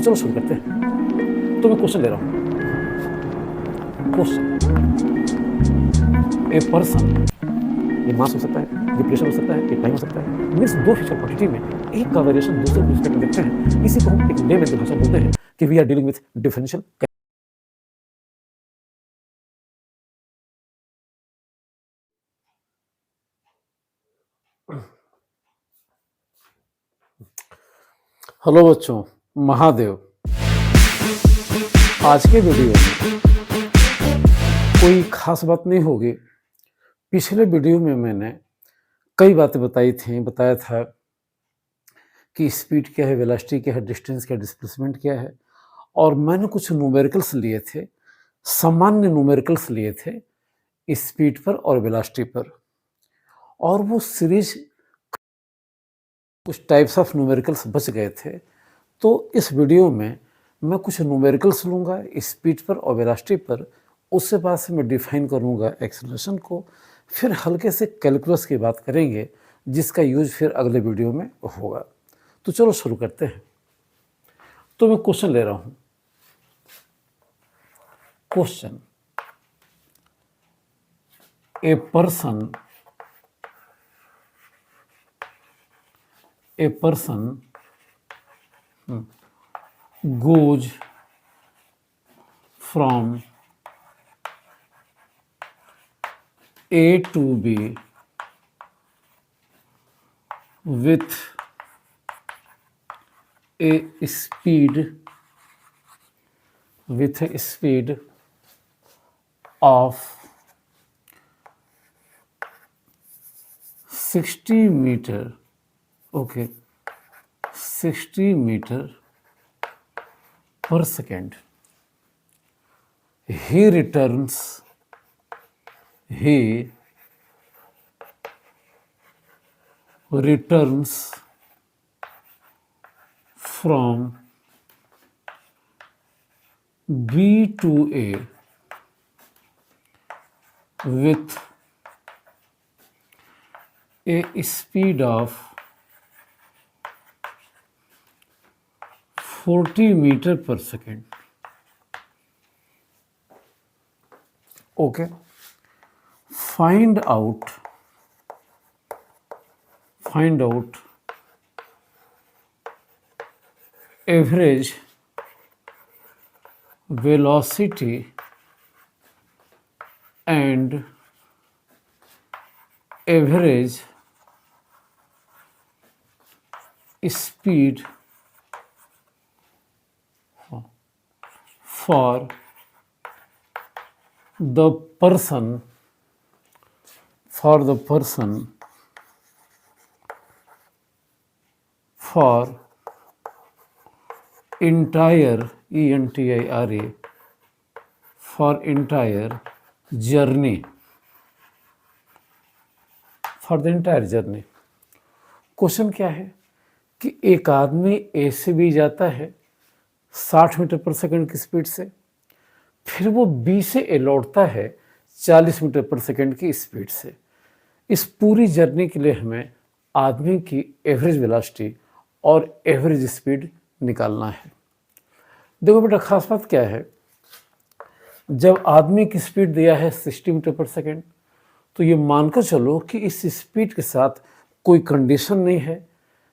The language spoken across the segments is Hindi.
चलो शुरू करते हैं। तो मैं क्वेश्चन ले रहा हूँ। क्वेश्चन, ए पर्सन, ये मास हो सकता है, ये प्रेशर हो सकता है, ये टाइम हो सकता है, मीन्स दो फिजिकल क्वांटिटी में एक का वेरिएशन दूसरे को रिस्पेक्ट में देखते हैं। इसी को हम एक लेमैन की भाषा में बोलते हैं कि we are dealing with differential. Hello बच्चों, महादेव। आज के वीडियो में कोई खास बात नहीं होगी। पिछले वीडियो में मैंने कई बातें बताया था कि स्पीड क्या है, वेलोसिटी क्या है, डिस्टेंस क्या है, डिस्प्लेसमेंट क्या है, और मैंने कुछ न्यूमेरिकल्स लिए थे, सामान्य न्यूमेरिकल्स लिए थे स्पीड पर और वेलोसिटी पर, और वो सीरीज कुछ टाइप्स ऑफ न्यूमेरिकल्स बच गए थे। तो इस वीडियो में मैं कुछ न्यूमेरिकल्स लूँगा स्पीड पर और वेलोसिटी पर, उससे बाद से मैं डिफाइन करूँगा एक्सेलरेशन को, फिर हल्के से कैलकुलस की बात करेंगे जिसका यूज फिर अगले वीडियो में होगा। तो चलो शुरू करते हैं। तो मैं क्वेश्चन ले रहा हूँ। Question, A person goes from A to B with a speed of 60 meter, okay, 60 meter per second. He returns from B to A with a speed of 40 meter per second. Okay. Find out average velocity and average speed for the person for entire for entire journey. For the entire journey. Question क्या है कि एक आदमी ए से बी जाता है 60 मीटर पर सेकंड की स्पीड से, फिर वो बी से ए लौटता है 40 मीटर पर सेकंड की स्पीड से। इस पूरी जर्नी के लिए हमें आदमी की एवरेज वेलोसिटी और एवरेज स्पीड निकालना है। देखो बेटा, खास बात क्या है, जब आदमी की स्पीड दिया है 60 मीटर पर सेकंड, तो ये मानकर चलो कि इस स्पीड के साथ कोई कंडीशन नहीं है,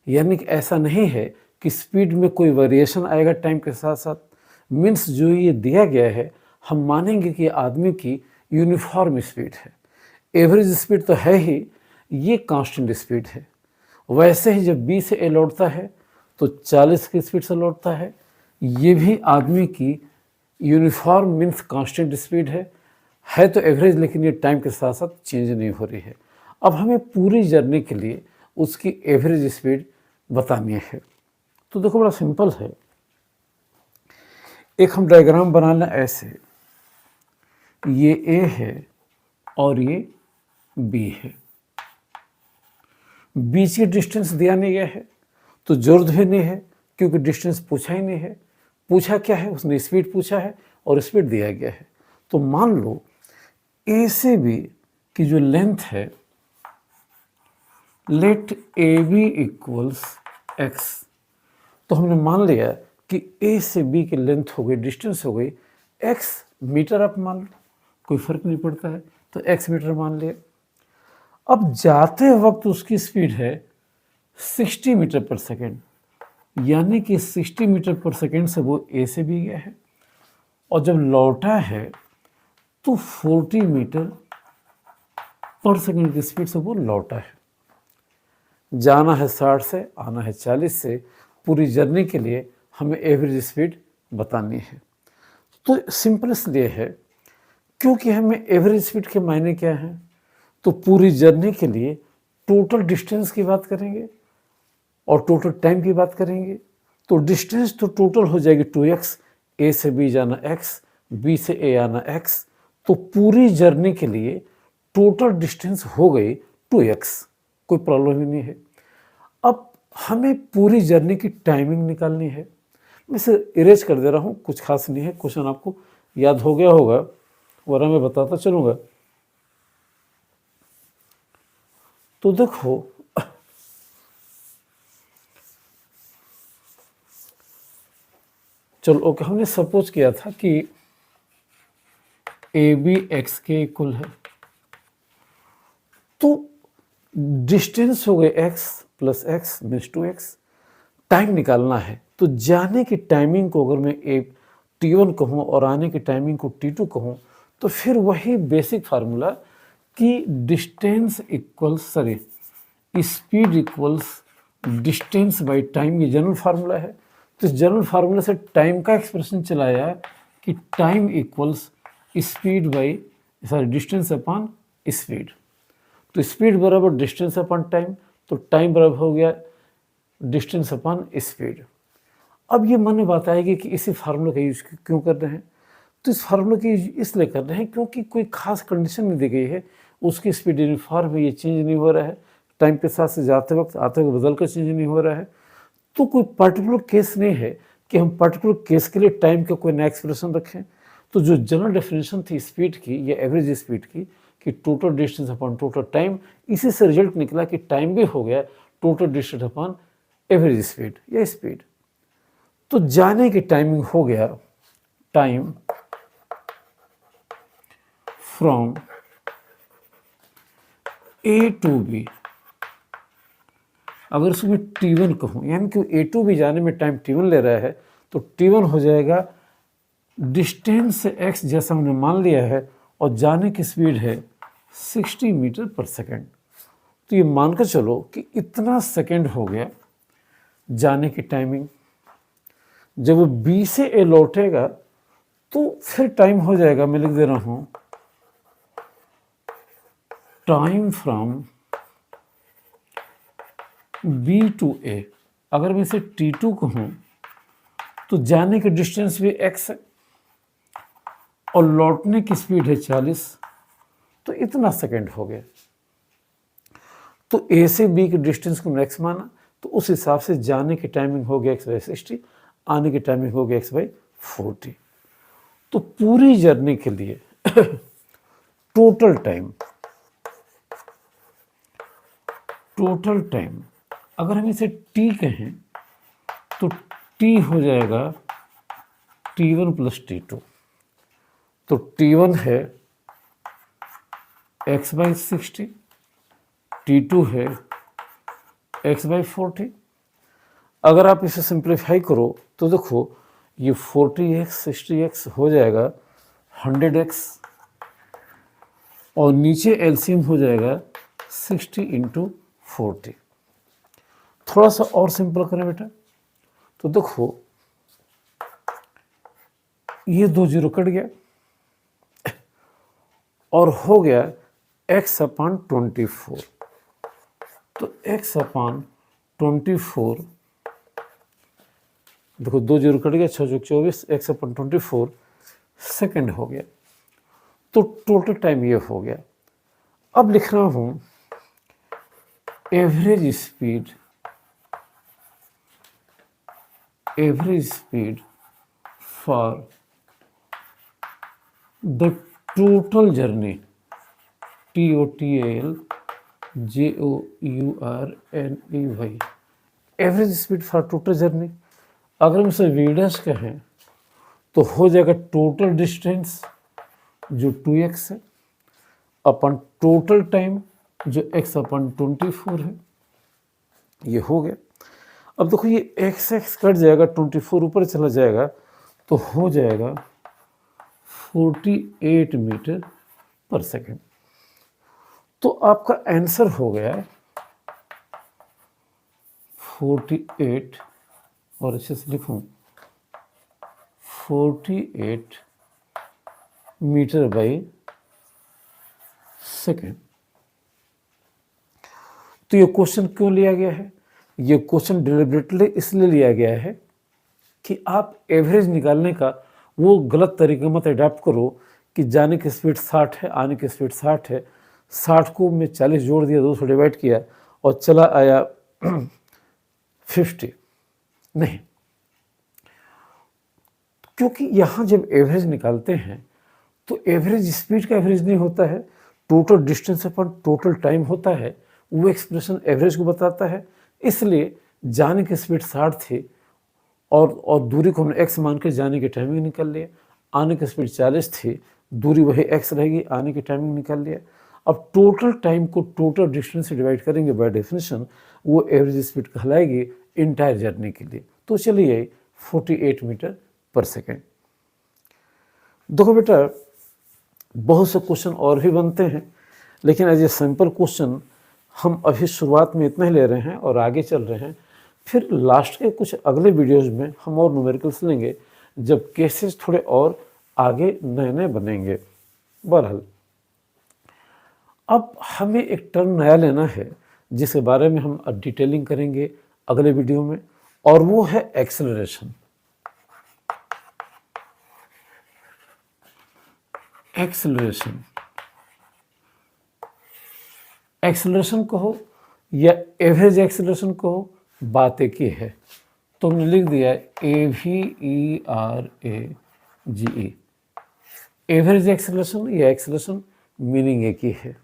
यानी कि ऐसा नहीं है कि स्पीड में कोई वेरिएशन आएगा टाइम के साथ साथ। मीन्स जो ये दिया गया है, हम मानेंगे कि आदमी की यूनिफॉर्म स्पीड है। एवरेज स्पीड तो है ही, ये कांस्टेंट स्पीड है। वैसे ही जब बी से ए लौटता है तो 40 की स्पीड से लौटता है, ये भी आदमी की यूनिफॉर्म मीन्स कांस्टेंट स्पीड है तो एवरेज, लेकिन ये टाइम के साथ साथ चेंज नहीं हो रही है। अब हमें पूरी जर्नी के लिए उसकी एवरेज स्पीड बतानी है। तो देखो, बड़ा सिंपल है। एक हम डायग्राम बना लें ऐसे, ये ए है और ये बी है। बीच की डिस्टेंस दिया नहीं गया है तो जरूरत भी नहीं है, क्योंकि डिस्टेंस पूछा ही नहीं है। पूछा क्या है, उसने स्पीड पूछा है और स्पीड दिया गया है। तो मान लो ए से बी की जो लेंथ है, let A B equals x, तो हमने मान लिया कि ए से बी की लेंथ हो गई, डिस्टेंस हो गई x मीटर, आप मान लो, कोई फर्क नहीं पड़ता है, तो x मीटर मान लिया। अब जाते वक्त उसकी स्पीड है 60 मीटर पर सेकेंड, यानी कि 60 मीटर पर सेकेंड से वो ए से बी गया है, और जब लौटा है तो 40 मीटर पर सेकेंड की स्पीड से वो लौटा है। जाना है 60 से, आना है 40 से, पूरी जर्नी के लिए हमें एवरेज स्पीड बतानी है। तो सिंपल इसलिए है क्योंकि हमें एवरेज स्पीड के मायने क्या हैं, तो पूरी जर्नी के लिए टोटल डिस्टेंस की बात करेंगे और टोटल टाइम की बात करेंगे। तो डिस्टेंस तो टोटल हो जाएगी 2x, ए से बी जाना x, बी से ए आना x, तो पूरी जर्नी के लिए टोटल डिस्टेंस हो गई 2x, कोई प्रॉब्लम ही नहीं है। अब हमें पूरी जर्नी की टाइमिंग निकालनी है। मैं इसे इरेज कर दे रहा हूँ, कुछ खास नहीं है, क्वेश्चन आपको याद हो गया होगा, वरना मैं बताता चलूँगा। तो देखो, चलो ओके, हमने सपोज किया था कि ए बी एक्स के इक्वल है, तो डिस्टेंस हो गए x plus x means 2x, time निकालना है। तो जाने की टाइमिंग को अगर मैं एक t1 कहूँ और आने की टाइमिंग को t2 कहूँ, तो फिर वही बेसिक फार्मूला कि distance equals sorry speed equals distance by time, ये जनरल फार्मूला है। तो इस जनरल फार्मूला से टाइम का एक्सप्रेशन चलाया कि time equals speed bye sorry distance upon speed. तो स्पीड बराबर डिस्टेंस अपॉन टाइम, तो टाइम बराबर हो गया डिस्टेंस अपॉन स्पीड। अब ये मन में बात आएगी कि इसी फार्मूले का यूज क्यों कर रहे हैं। तो इस फार्मूले का यूज इसलिए कर रहे हैं क्योंकि कोई खास कंडीशन नहीं दी गई है, उसकी स्पीड यूनिफॉर्म है, ये चेंज नहीं हो रहा है, टाइम के साथ से जाते वक्त आते वक्त बदल कर चेंज नहीं हो रहा है। तो कोई पर्टिकुलर केस नहीं है कि हम पर्टिकुलर केस के लिए टाइम का कोई नया एक्सप्रेशन रखें। तो जो जनरल डेफिनेशन थी स्पीड की या एवरेज स्पीड की कि total distance upon total time, इसी से रिजल्ट निकला कि टाइम भी हो गया total distance upon average speed या स्पीड। तो जाने की टाइमिंग हो गया time from A to B. अगर उसमें t1 कहूँ, यानी कि ए टू बी जाने में टाइम t1 ले रहा है, तो t1 हो जाएगा डिस्टेंस से x जैसा हमने मान लिया है, और जाने की स्पीड है 60 मीटर पर सेकेंड। तो ये मानकर चलो कि इतना सेकेंड हो गया जाने की टाइमिंग। जब वो B से A लौटेगा तो फिर टाइम हो जाएगा, मैं लिख दे रहा हूँ time from B to A। अगर मैं इसे T2 कहूँ तो जाने की डिस्टेंस भी x है और लौटने की स्पीड है 40, तो इतना सेकेंड हो गया। तो A से B की डिस्टेंस को x माना, तो उस हिसाब से जाने की टाइमिंग हो गया x/60, आने की टाइमिंग हो गया x/40। तो पूरी जर्नी के लिए टोटल टाइम अगर हम इसे t कहें तो t हो जाएगा t1 प्लस t2। तो t1 है x/60, t2 है x/40। अगर आप इसे सिंप्लीफाई करो तो देखो ये 40x 60x हो जाएगा 100x, और नीचे एलसीएम हो जाएगा 60 इंटू 40। थोड़ा सा और सिंपल करें बेटा, तो देखो ये 2 जीरो कट गया और हो गया x/24। तो x/24, देखो 2 जीरो कट गया, 6 24, x/24 सेकेंड हो गया। तो टोटल टाइम ये हो गया। अब लिख रहा हूं average speed for the total journey, TOTAL JOURNEY, average speed for total journey. अगर हम इसे v डैश कहें तो हो जाएगा टोटल डिस्टेंस जो 2x है अपन टोटल टाइम जो x अपन 24 है, ये हो गया। अब देखो ये x कट जाएगा, 24 ऊपर चला जाएगा तो हो जाएगा 48 मीटर पर सेकेंड। तो आपका आंसर हो गया 48, और अच्छे से लिखूं 48 मीटर बाई सेकेंड। तो ये क्वेश्चन क्यों लिया गया है? ये क्वेश्चन डिलिबरेटली इसलिए लिया गया है कि आप एवरेज निकालने का वो गलत तरीके मत अडॉप्ट करो कि जाने की स्पीड 60 है, आने की स्पीड 60 है, 60 को मैं 40 जोड़ दिया, 2 से डिवाइड किया और चला आया 50। नहीं, क्योंकि यहाँ जब एवरेज निकालते हैं तो एवरेज स्पीड का एवरेज नहीं होता है, टोटल डिस्टेंस अपन टोटल टाइम होता है, वो एक्सप्रेशन एवरेज को बताता है। इसलिए जाने की स्पीड 60 थी और दूरी को हमने x मान के जाने की टाइमिंग निकाल लिया, आने की स्पीड 40 थी, दूरी वही x रहेगी, आने की टाइमिंग निकाल लिया। अब टोटल टाइम को टोटल डिस्टेंस से डिवाइड करेंगे बाय डेफिनेशन, वो एवरेज स्पीड कहलाएगी इंटायर जर्नी के लिए। तो चलिए 48 मीटर पर सेकेंड। देखो बेटा, बहुत से क्वेश्चन और भी बनते हैं, लेकिन एज ए सिंपल क्वेश्चन हम अभी शुरुआत में इतना ही ले रहे हैं और आगे चल रहे हैं। फिर लास्ट के कुछ अगले वीडियोज़ में हम और न्यूमेरिकल्स लेंगे, जब केसेस थोड़े और आगे नए नए बनेंगे। बहरहाल अब हमें एक टर्म नया लेना है जिसके बारे में हम अब डिटेलिंग करेंगे अगले वीडियो में, और वो है एक्सेलरेशन। एक्सेलरेशन, एक्सेलरेशन कहो या एवरेज एक्सेलरेशन कहो, बात एक ही है। तो हमने लिख दिया AVERAGE, एवरेज एक्सेलरेशन या एक्सेलरेशन, मीनिंग एक ही है।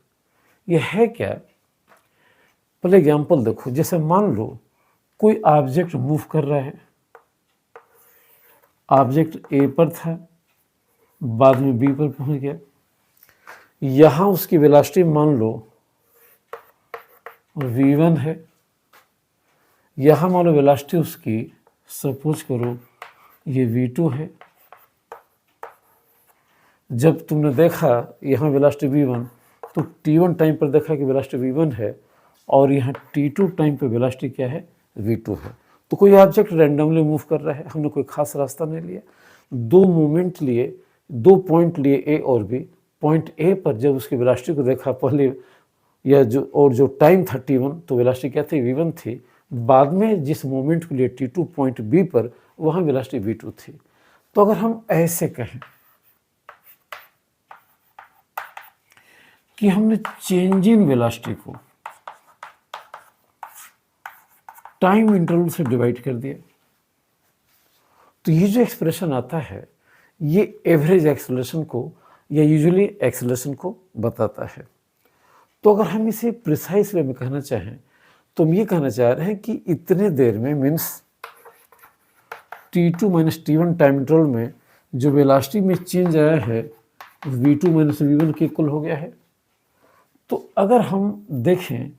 यह है क्या? पहले एग्जाम्पल देखो, जैसे मान लो कोई ऑब्जेक्ट मूव कर रहा है, ऑब्जेक्ट ए पर था, बाद में बी पर पहुंच गया, यहाँ उसकी वेलोसिटी मान लो v1 है, यहाँ मान लो वेलोसिटी उसकी सपोज करो ये v2 है। जब तुमने देखा यहाँ वेलोसिटी v1 तो t1 टाइम पर देखा कि वेलोसिटी v1 है, और यहाँ t2 टाइम पर वेलोसिटी क्या है? v2 है। तो कोई ऑब्जेक्ट रैंडमली मूव कर रहा है, हमने कोई खास रास्ता नहीं लिया, दो मूवमेंट लिए, दो पॉइंट लिए ए और बी। पॉइंट ए पर जब उसकी वेलोसिटी को देखा पहले, या जो टाइम था t1, तो वेलोसिटी क्या थी? v1 थी। बाद में जिस मोमेंट के लिए t2 पॉइंट बी पर, वहाँ वेलोसिटी v2 थी। तो अगर हम ऐसे कहें कि हमने चेंज इन वेलोसिटी को टाइम इंटरवल से डिवाइड कर दिया, तो ये जो एक्सप्रेशन आता है ये एवरेज एक्सेलरेशन को या यूजुअली एक्सेलरेशन को बताता है। तो अगर हम इसे प्रिसाइज वे में कहना चाहें तो हम ये कहना चाह रहे हैं कि इतने देर में, means t2 minus t1 time interval में जो वेलोसिटी में चेंज आया है v2 माइनस v1 के इक्वल हो गया है। तो अगर हम देखें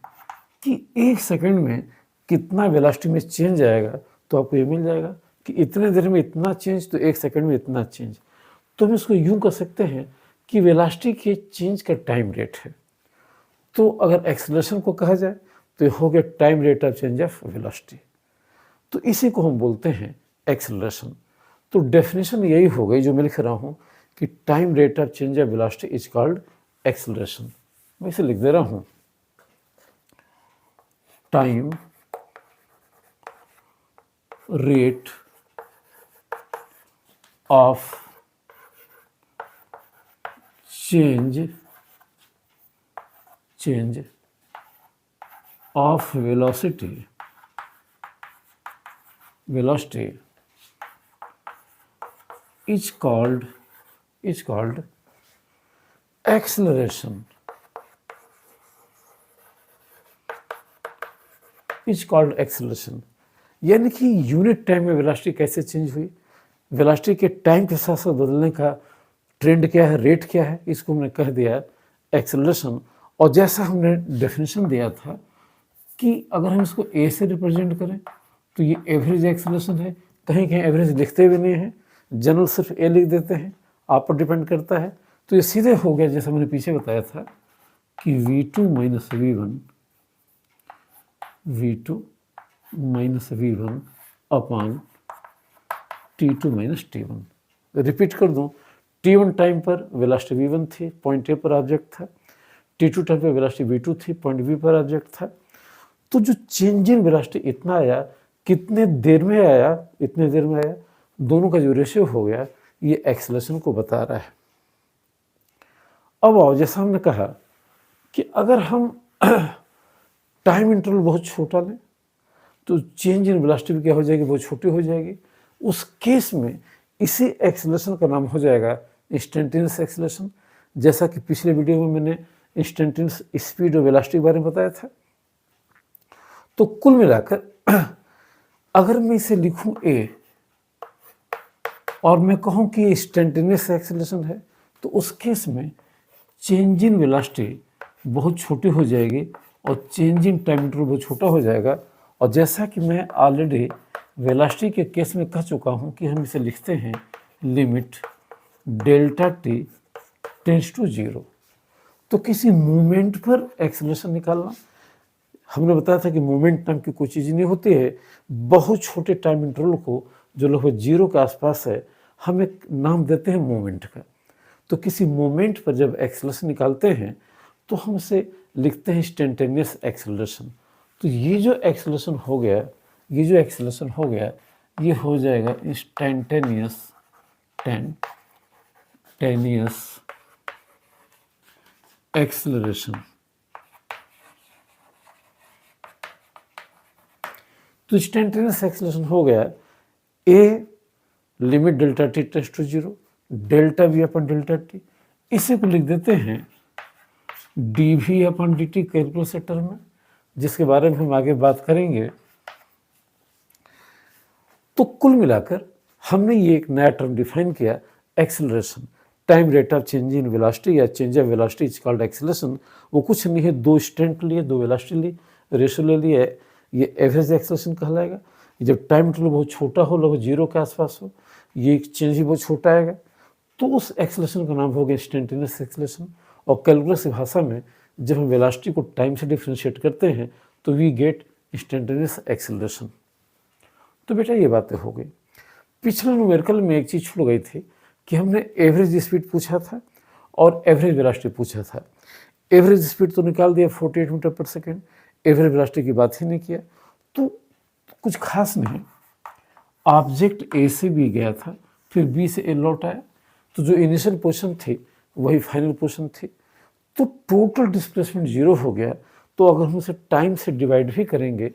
कि एक सेकंड में कितना वेलोसिटी में चेंज आएगा, तो आपको ये मिल जाएगा कि इतने देर में इतना चेंज, तो एक सेकंड में इतना चेंज। तो हम इसको यूँ कर सकते हैं कि वेलोसिटी के चेंज का टाइम रेट है। तो अगर एक्सेलरेशन को कहा जाए तो ये हो गया time rate of change of velocity. तो इसी को हम बोलते हैं एक्सेलरेशन। तो डेफिनेशन यही हो गई जो मैं लिख रहा हूँ कि time rate of change of velocity is called acceleration. मैं इसे लिख दे रहा हूँ, time rate of change of velocity is called acceleration. यानी कि यूनिट टाइम में वेलोसिटी कैसे चेंज हुई, वेलोसिटी के टाइम के साथ साथ बदलने का ट्रेंड क्या है, रेट क्या है, इसको हमने कह दिया एक्सेलरेशन। और जैसा हमने डेफिनेशन दिया था कि अगर हम इसको ए से रिप्रेजेंट करें तो ये एवरेज एक्सेलरेशन है। कहीं कहीं एवरेज लिखते भी नहीं हैं, जनरल सिर्फ ए लिख देते हैं, आप पर डिपेंड करता है। तो ये सीधे हो गया जैसा मैंने पीछे बताया था कि V2 minus V1 upon T2 minus T1। Repeat कर दूं, T1 टाइम पर वेलोसिटी V1 थी, पॉइंट ए पर ऑब्जेक्ट था। T2 टाइम पर वेलोसिटी V2 थी, पॉइंट बी पर ऑब्जेक्ट था। तो जो चेंज इन वेलोसिटी इतना आया, कितने देर में आया, इतने देर में आया, दोनों का जो रेशियो हो गया ये एक्सेलरेशन को बता रहा है। अब आओ, जैसा हमने कहा कि अगर हम टाइम इंटरवल बहुत छोटा लें तो चेंज इन वेलोसिटी भी क्या हो जाएगी, बहुत छोटी हो जाएगी। उस केस में इसी एक्सेलरेशन का नाम हो जाएगा इंस्टेंटेनियस एक्सेलरेशन। जैसा कि पिछले वीडियो में मैंने इंस्टेंटेनियस स्पीड और वेलोसिटी के बारे में बताया था। तो कुल मिलाकर अगर मैं इसे लिखूं ए और मैं कहूं कि ये इंस्टेंटेनियस एक्सेलरेशन है, तो उस केस में चेंज इन वेलोसिटी बहुत छोटी हो जाएगी और चेंज इन टाइम इंटरवल बहुत छोटा हो जाएगा। और जैसा कि मैं ऑलरेडी वेलोसिटी के केस में कह चुका हूं कि हम इसे लिखते हैं limit delta t tends to 0। तो किसी मूवमेंट पर एक्सेलरेशन निकालना, हमने बताया था कि मूवमेंट नाम की कोई चीज़ नहीं होती है। बहुत छोटे टाइम इंटरवल को जो लगभग 0 के आसपास है, हम एक नाम देते हैं मूवमेंट का। तो किसी मूवमेंट पर जब एक्सेलरेशन निकालते हैं तो हम इसे लिखते हैं इंस्टेंटेनियस एक्सेलरेशन। तो ये जो एक्सेलरेशन हो गया, ये हो जाएगा इंस्टेंटेनियस एक्सेलरेशन। तो इंस्टेंटेनियस एक्सेलरेशन हो गया a limit delta t tends to 0 delta v upon delta t. इसी को लिख देते हैं d v upon d t calculus term में, जिसके बारे में हम आगे बात करेंगे। तो कुल मिलाकर हमने ये एक नया टर्म डिफाइन किया, acceleration. Time rate of change in velocity या change of velocity is called acceleration. वो कुछ नहीं है, दो इंस्टेंट लिए, दो वेलोसिटी ली, रेशियो ले लिए, ये एवरेज एक्सेलरेशन कहलाएगा। जब टाइम इंटरवल बहुत छोटा हो, लगभग 0 के आसपास हो, ये चेंज ही बहुत छोटा आएगा, तो उस एक्सेलरेशन का नाम होगा इंस्टेंटेनियस एक्सेलरेशन। और कैलकुलस की भाषा में जब हम वेलोसिटी को टाइम से डिफ्रेंशिएट करते हैं तो वी गेट इंस्टेंटेनियस एक्सेलरेशन। तो बेटा ये बातें हो गई। पिछले न्यूमेरिकल में एक चीज़ छूट गई थी कि हमने एवरेज स्पीड पूछा था और एवरेज वेलोसिटी पूछा था। एवरेज स्पीड तो निकाल दिया 48 मीटर पर सेकेंड, एवरेज वेलोसिटी की बात ही नहीं किया। तो कुछ खास नहीं, ऑब्जेक्ट ए से बी गया था, फिर बी से ए लौट आया, तो जो इनिशियल पोजीशन थी वही फाइनल पोजीशन थी। तो टोटल डिस्प्लेसमेंट 0 हो गया। तो अगर हम उसे टाइम से डिवाइड भी करेंगे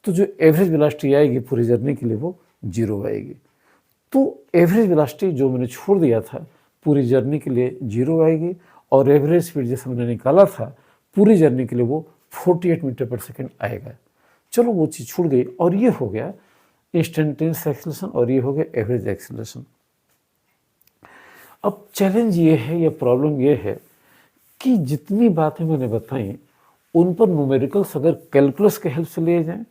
तो जो एवरेज वेलोसिटी आएगी पूरी जर्नी के लिए वो 0 आएगी। तो एवरेज वेलोसिटी जो मैंने छोड़ दिया था पूरी जर्नी के लिए 0 आएगी, और एवरेज स्पीड जैसे मैंने निकाला था पूरी जर्नी के लिए वो 48 मीटर पर सेकेंड आएगा। चलो वो चीज़ छूट गई, और ये हो गया इंस्टेंटेनियस एक्सेलरेशन और ये हो गया एवरेज एक्सेलरेशन। अब चैलेंज ये है या प्रॉब्लम ये है कि जितनी बातें मैंने बताई उन पर न्यूमेरिकल्स अगर कैलकुलस के हेल्प से लिए जाएं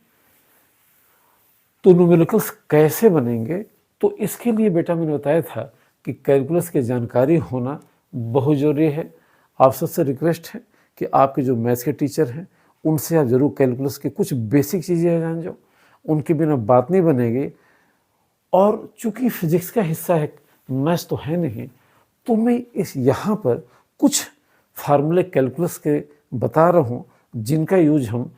तो न्यूमेरिकल्स कैसे बनेंगे। तो इसके लिए बेटा मैंने बताया था कि कैलकुलस की जानकारी होना बहुत ज़रूरी है। आप सबसे रिक्वेस्ट है कि आपके जो मैथ्स के टीचर हैं उनसे आप ज़रूर कैलकुलस की कुछ बेसिक चीज़ें जान जाओ, उनके बिना बात नहीं बनेगी। और चूँकि फिजिक्स का हिस्सा है, मैथ्स तो है नहीं, तो मैं इस यहाँ पर कुछ फार्मूले कैलकुलस के बता रहा हूँ जिनका यूज हम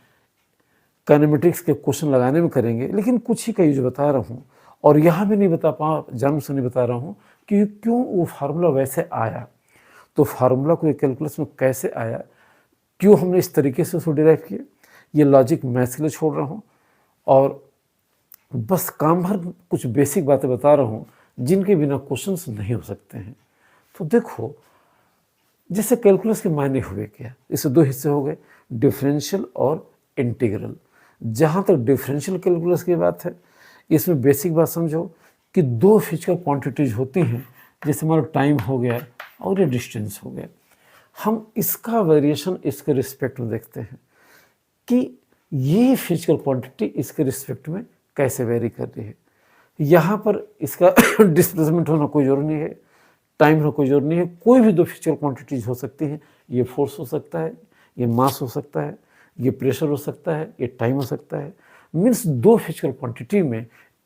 काइनेमेटिक्स के क्वेश्चन लगाने में करेंगे, लेकिन कुछ ही का यूज बता रहा हूँ। और यहाँ भी नहीं बता जानबूझ से नहीं बता रहा हूँ कि क्यों वो फार्मूला वैसे आया, तो फार्मूला को कैलकुलस में कैसे आया, क्यों हमने इस तरीके से उसको डिराइव किया, ये लॉजिक मैथ्स के लिए छोड़ रहा हूँ। और बस काम भर कुछ बेसिक बातें बता रहा हूँ जिनके बिना क्वेश्चंस नहीं हो सकते हैं। तो देखो, जैसे कैलकुलस के मायने हुए क्या, इससे दो हिस्से हो गए, डिफरेंशियल और इंटीग्रल। जहाँ तक डिफरेंशियल कैलकुलस की बात है इसमें बेसिक बात समझो कि दो फिजिकल क्वांटिटीज होती हैं, जैसे हमारा टाइम हो गया और ये डिस्टेंस हो गया। हम इसका वेरिएशन इसके रिस्पेक्ट में देखते हैं कि ये फिजिकल क्वांटिटी इसके रिस्पेक्ट में कैसे वेरी कर रही है। यहाँ पर इसका डिस्प्लेसमेंट होना कोई ज़रूरी नहीं है, टाइम होना कोई ज़रूरी नहीं है। कोई भी दो फिजिकल क्वांटिटीज हो सकती हैं। ये फोर्स हो सकता है, ये मास हो सकता है, ये प्रेशर हो सकता है, ये टाइम हो सकता है। मीन्स दो फिजिकल क्वांटिटी में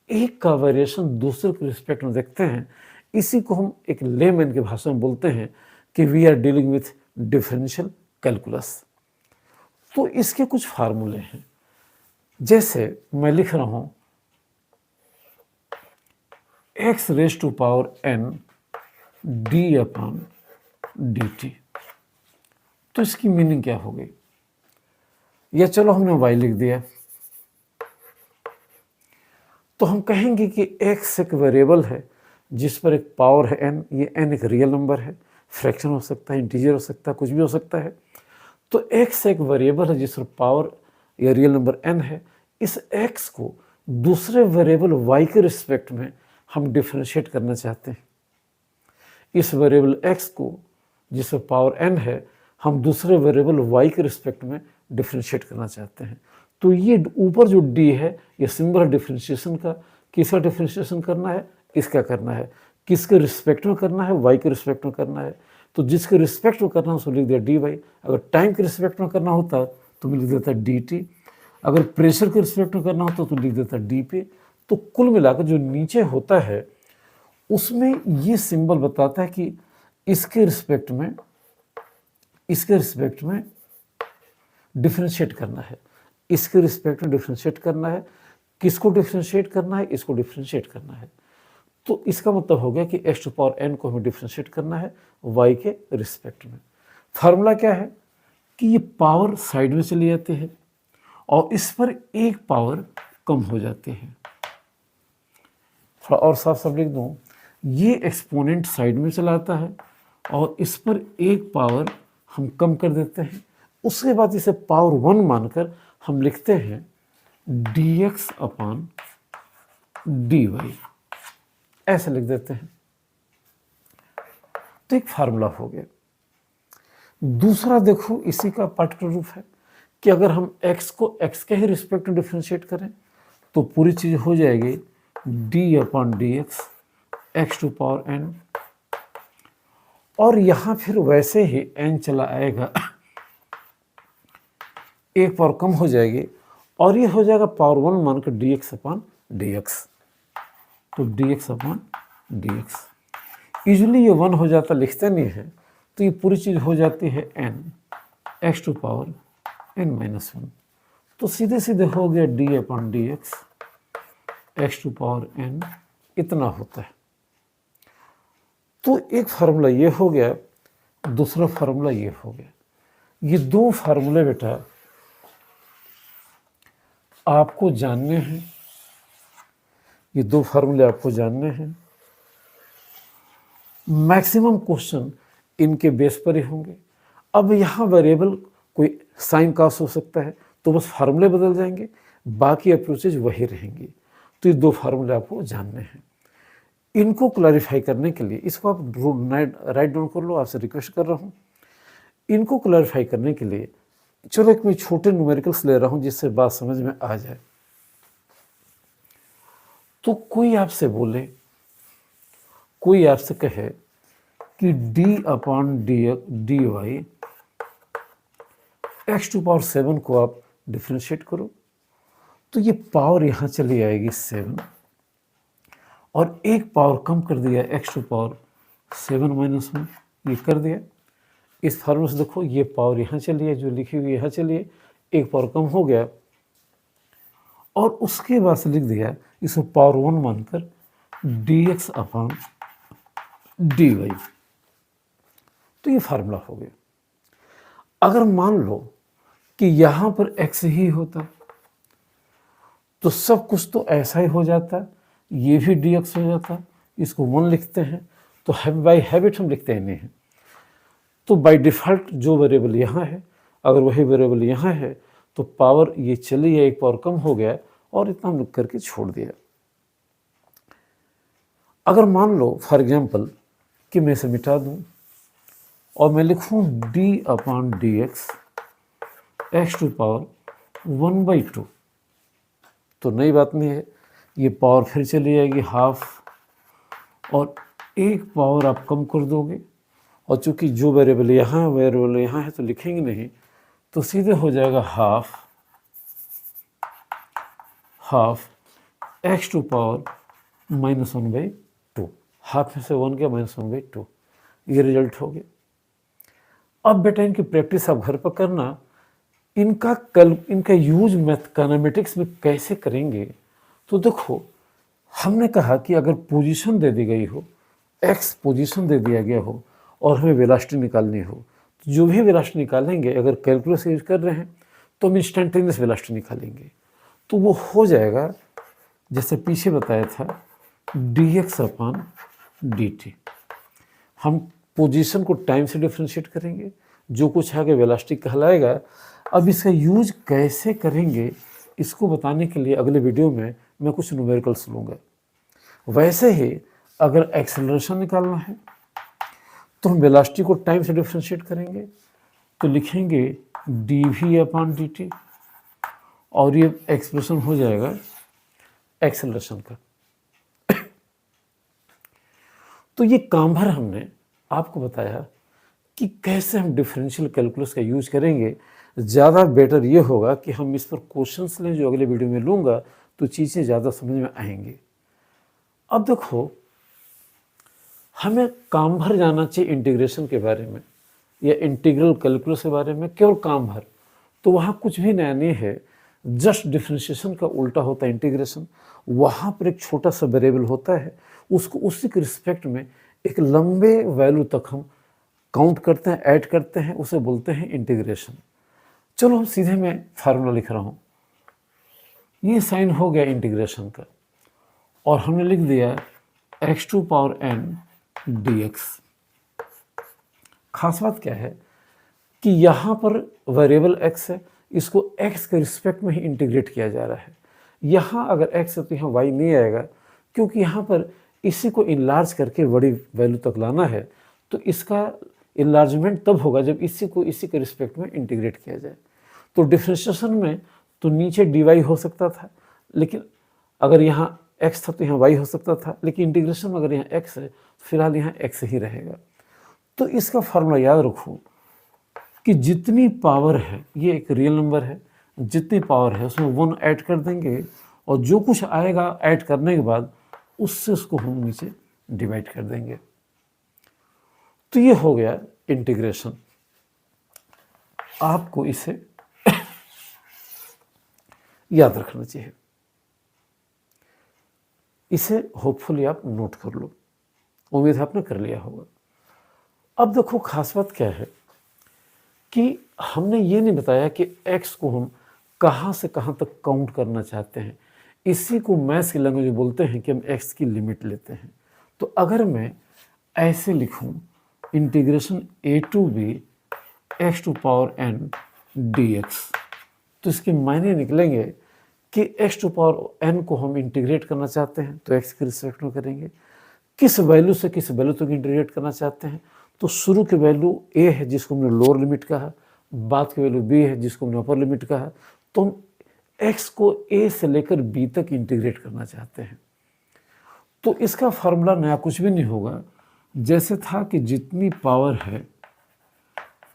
एक का वेरिएशन दूसरे के रिस्पेक्ट में देखते हैं। इसी को हम एक लेमैन की भाषा में बोलते हैं कि we are dealing with differential calculus. तो इसके कुछ फार्मूले हैं, जैसे मैं लिख रहा हूं x raise to power n d upon d t. तो इसकी मीनिंग क्या हो गई, या चलो हमने y लिख दिया, तो हम कहेंगे कि x एक वेरिएबल है जिस पर एक पावर है n। ये n एक रियल नंबर है, फ्रैक्शन हो सकता है, इंटीजर हो सकता है, कुछ भी हो सकता है। तो x एक वेरिएबल है जिस पर पावर या रियल नंबर n है। इस x को दूसरे वेरिएबल y के रिस्पेक्ट में हम डिफरेंशिएट करना चाहते हैं। इस वेरिएबल x को जिस पर पावर n है हम दूसरे वेरिएबल y के रिस्पेक्ट में डिफरेंशिएट करना चाहते हैं। तो ये ऊपर जो d है ये सिंबल है डिफरेंशिएशन का। किसका डिफरेंशिएशन करना है, इसका करना है। किसके रिस्पेक्ट में करना है, y के रिस्पेक्ट में करना है। तो जिसके रिस्पेक्ट में करना है उसको लिख दिया dy। अगर टाइम के रिस्पेक्ट में करना होता तो मैं लिख देता dt। अगर प्रेशर के रिस्पेक्ट में करना होता तो लिख देता dp। तो कुल मिलाकर जो नीचे होता है उसमें ये सिंबल बताता है कि इसके रिस्पेक्ट में डिफरेंशिएट करना है, इसके रिस्पेक्ट में डिफरेंशिएट करना है। किसको डिफरेंशिएट करना है, इसको डिफरेंशिएट करना है। तो इसका मतलब हो गया कि x टू पावर n को हमें डिफरेंशिएट करना है y के रिस्पेक्ट में। फार्मूला क्या है कि ये पावर साइड में चली जाती है और इस पर एक पावर कम हो जाती है। थोड़ा और साफ साफ लिख दूँ, ये एक्सपोनेंट साइड में चला आता है और इस पर एक पावर हम कम कर देते हैं। उसके बाद इसे पावर 1 मानकर हम लिखते हैं dx अपॉन dy, ऐसे लिख देते हैं। तो एक फार्मूला हो गया। दूसरा देखो इसी का पार्टिकुलर रूप है कि अगर हम x को x के ही रिस्पेक्ट में डिफरेंशिएट करें तो पूरी चीज़ हो जाएगी d upon d x to power n। और यहाँ फिर वैसे ही n चला आएगा, एक पावर कम हो जाएगी और ये हो जाएगा पावर 1 मानकर dx अपॉन dx। तो dx अपॉन dx यूजुअली ये 1 हो जाता, लिखते नहीं है। तो ये पूरी चीज़ हो जाती है n x to power n minus 1। तो सीधे सीधे हो गया d upon dx x to power n, इतना होता है। तो एक फार्मूला ये हो गया, दूसरा फार्मूला ये हो गया। ये दो फार्मूले बेटा आपको जानने हैं, ये दो फार्मूले आपको जानने हैं। मैक्सिमम क्वेश्चन इनके बेस पर ही होंगे। अब यहाँ वेरिएबल कोई साइन कास हो सकता है तो बस फार्मूले बदल जाएंगे, बाकी अप्रोचेज वही रहेंगी। तो ये दो फार्मूले आपको जानने हैं। इनको क्लैरिफाई करने के लिए इसको आप राइट डाउन कर लो, आपसे रिक्वेस्ट कर रहा हूँ। इनको क्लैरिफाई करने के लिए चलो एक मैं छोटे न्यूमेरिकल्स ले रहा हूँ जिससे बात समझ में आ जाए। तो कोई आपसे बोले, कोई आपसे कहे कि d upon d y x to power 7 को आप डिफ्रेंशिएट करो, तो ये पावर यहाँ चली आएगी 7 और एक पावर कम कर दिया x टू पावर 7 माइनस 1, ये कर दिया। इस फार्मूले से देखो ये पावर यहाँ चली है, जो लिखी हुई यहाँ चली है, एक पावर कम हो गया और उसके बाद से लिख दिया इसको पावर 1 मानकर dx अपॉन dy। तो ये फार्मूला हो गया। अगर मान लो कि यहाँ पर x ही होता तो सब कुछ तो ऐसा ही हो जाता, ये भी dx हो जाता, इसको 1 लिखते हैं। तो बाई हैबिट हम लिखते नहीं हैं। तो बाय डिफ़ॉल्ट जो वेरिएबल यहाँ है, अगर वही वेरिएबल यहाँ है तो पावर ये चली है, एक पावर कम हो गया और इतना हम लिख करके छोड़ दिया। अगर मान लो फॉर एग्जांपल कि मैं इसे मिटा दूं और मैं लिखूं d/dx x टू पावर 1/2, तो नई बात नहीं है, ये पावर फिर चली जाएगी हाफ, और एक पावर आप कम कर दोगे, और चूंकि जो वेरिएबल यहाँ वेरिएबल यहाँ है तो लिखेंगे नहीं, तो सीधे हो जाएगा half x to power -1/2, half में से 1 गया -1/2, ये रिजल्ट हो गया। अब बेटा इनकी प्रैक्टिस आप घर पर करना, इनका यूज मैथमेटिक्स में कैसे करेंगे। तो देखो, हमने कहा कि अगर पोजीशन दे दी गई हो, x पोजीशन दे दिया गया हो और हमें वेलोसिटी निकालनी हो, तो जो भी वेलोसिटी निकालेंगे, अगर कैलकुलस यूज कर रहे हैं तो हम इंस्टेंटेनियस वेलोसिटी निकालेंगे, तो वो हो जाएगा जैसे पीछे बताया था dx/dt। हम पोजीशन को टाइम से डिफ्रेंशिएट करेंगे, जो कुछ आगे वेलोसिटी कहलाएगा। अब इसका यूज कैसे करेंगे इसको बताने के लिए अगले वीडियो में मैं कुछ न्यूमेरिकल्स लूँगा। वैसे ही अगर एक्सेलरेशन निकालना है तो हम वेलोसिटी को टाइम से डिफ्रेंशिएट करेंगे, तो लिखेंगे dv/dt, और ये एक्सप्रेशन हो जाएगा एक्सेलरेशन का। तो ये काम भर हमने आपको बताया कि कैसे हम डिफरेंशियल कैलकुलस का यूज करेंगे। ज़्यादा बेटर ये होगा कि हम इस पर क्वेश्चंस लें, जो अगले वीडियो में लूँगा, तो चीज़ें ज़्यादा समझ में आएंगी। अब देखो, हमें काम भर जाना चाहिए इंटीग्रेशन के बारे में या इंटीग्रल कैलकुलस के बारे में, केवल काम भर, तो वहाँ कुछ भी नया नहीं है। जस्ट डिफ्रेंशिएशन का उल्टा होता है इंटीग्रेशन। वहाँ पर एक छोटा सा वेरिएबल होता है, उसको उसी के रिस्पेक्ट में एक लंबे वैल्यू तक हम काउंट करते हैं, ऐड करते हैं, उसे बोलते हैं इंटीग्रेशन। चलो हम सीधे मैं फार्मूला लिख रहा हूँ, ये साइन हो गया इंटीग्रेशन का, और हमने लिख दिया x to power n dx। खास बात क्या है कि यहाँ पर वेरिएबल x है, इसको x के रिस्पेक्ट में ही इंटीग्रेट किया जा रहा है। यहाँ अगर x है तो यहाँ y नहीं आएगा, क्योंकि यहाँ पर इसी को इनलार्ज करके बड़ी वैल्यू तक लाना है, तो इसका इनलार्जमेंट तब होगा जब इसी को इसी के रिस्पेक्ट में इंटीग्रेट किया जाए। तो डिफ्रेंशिएशन में तो नीचे dy हो सकता था, लेकिन अगर यहाँ x था तो यहाँ y हो सकता था, लेकिन इंटीग्रेशन में अगर यहाँ x है, फिलहाल यहाँ x ही रहेगा। तो इसका फार्मूला याद रखो कि जितनी पावर है, ये एक रियल नंबर है, जितनी पावर है उसमें 1 ऐड कर देंगे, और जो कुछ आएगा ऐड करने के बाद उससे उसको हम नीचे डिवाइड कर देंगे। तो ये हो गया इंटीग्रेशन। आपको इसे याद रखना चाहिए, इसे होपफुली आप नोट कर लो, उम्मीद है आपने कर लिया होगा। अब देखो, खास बात क्या है कि हमने ये नहीं बताया कि x को हम कहाँ से कहाँ तक काउंट करना चाहते हैं। इसी को मैथ्स की लैंग्वेज में बोलते हैं कि हम x की लिमिट लेते हैं। तो अगर मैं ऐसे लिखूं integration a to b x to power n dx, तो इसके मायने निकलेंगे कि x टू पावर n को हम इंटीग्रेट करना चाहते हैं तो x के रिस्पेक्ट में करेंगे। किस वैल्यू से किस वैल्यू तक इंटीग्रेट करना चाहते हैं, तो शुरू की वैल्यू a है जिसको हमने लोअर लिमिट कहा, बाद की वैल्यू b है जिसको हमने अपर लिमिट कहा, तो हम x को a से लेकर b तक इंटीग्रेट करना चाहते हैं। तो इसका फार्मूला नया कुछ भी नहीं होगा, जैसे था कि जितनी पावर है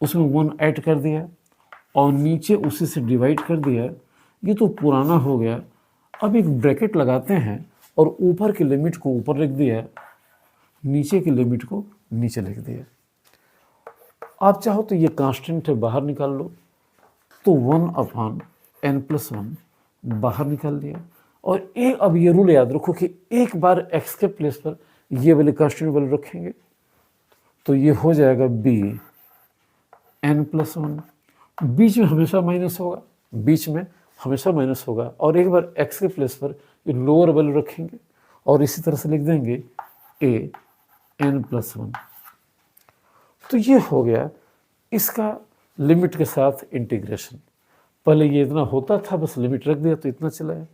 उसमें 1 ऐड कर दिया और नीचे उसी से डिवाइड कर दिया। ये तो पुराना हो गया। अब एक ब्रैकेट लगाते हैं और ऊपर की लिमिट को ऊपर लिख दिया, नीचे की लिमिट को नीचे लिख दिया। आप चाहो तो ये कांस्टेंट है, बाहर निकाल लो, तो 1/n+1 बाहर निकाल दिया। और एक, अब ये रूल याद रखो कि एक बार x के प्लेस पर ये वाले कांस्टेंट वैल्यू रखेंगे, तो ये हो जाएगा bn+1। बीच में हमेशा माइनस होगा, बीच में हमेशा माइनस होगा, और एक बार x के प्लेस पर ये लोअर वैल्यू रखेंगे और इसी तरह से लिख देंगे an+1। तो ये हो गया इसका लिमिट के साथ इंटीग्रेशन। पहले ये इतना होता था, बस लिमिट रख दिया तो इतना चला है।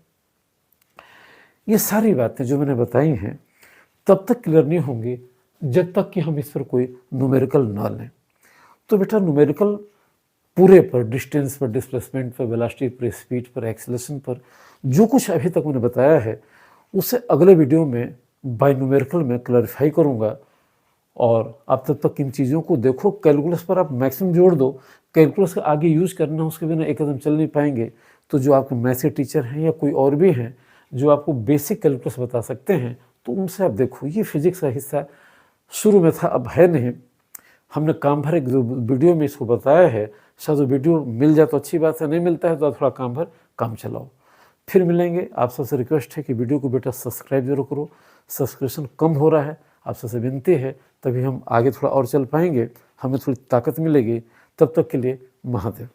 ये सारी बातें जो मैंने बताई हैं, तब तक क्लियर नहीं होंगे जब तक कि हम इस पर कोई न्यूमेरिकल ना लें। तो बेटा न्यूमेरिकल पूरे पर, डिस्टेंस पर, डिस्प्लेसमेंट पर, वेलोसिटी पर, स्पीड पर, एक्सेलरेशन पर, जो कुछ अभी तक मैंने बताया है उसे अगले वीडियो में बाय न्यूमेरिकल में क्लैरिफाई करूँगा। और आप तब तक इन चीज़ों को देखो, कैलकुलस पर आप मैक्सिमम जोड़ दो। कैलकुलस का आगे यूज़ करना, उसके बिना एक कदम चल नहीं पाएंगे। तो जो आपके मैथ्स के टीचर हैं या कोई और भी हैं जो आपको बेसिक कैलकुलस बता सकते हैं, तो उनसे आप देखो। ये फिजिक्स का हिस्सा शुरू में था, अब है नहीं। हमने काम भर एक वीडियो में इसको बताया है। शायद वो वीडियो मिल जाए तो अच्छी बात है, नहीं मिलता है तो आप थोड़ा काम भर काम चलाओ। फिर मिलेंगे। आप सबसे रिक्वेस्ट है कि वीडियो को बेटा सब्सक्राइब जरूर करो। सब्सक्रिप्शन कम हो रहा है, आप सबसे विनती है, तभी हम आगे थोड़ा और चल पाएंगे, हमें थोड़ी ताकत मिलेगी। तब तक के लिए महादेव।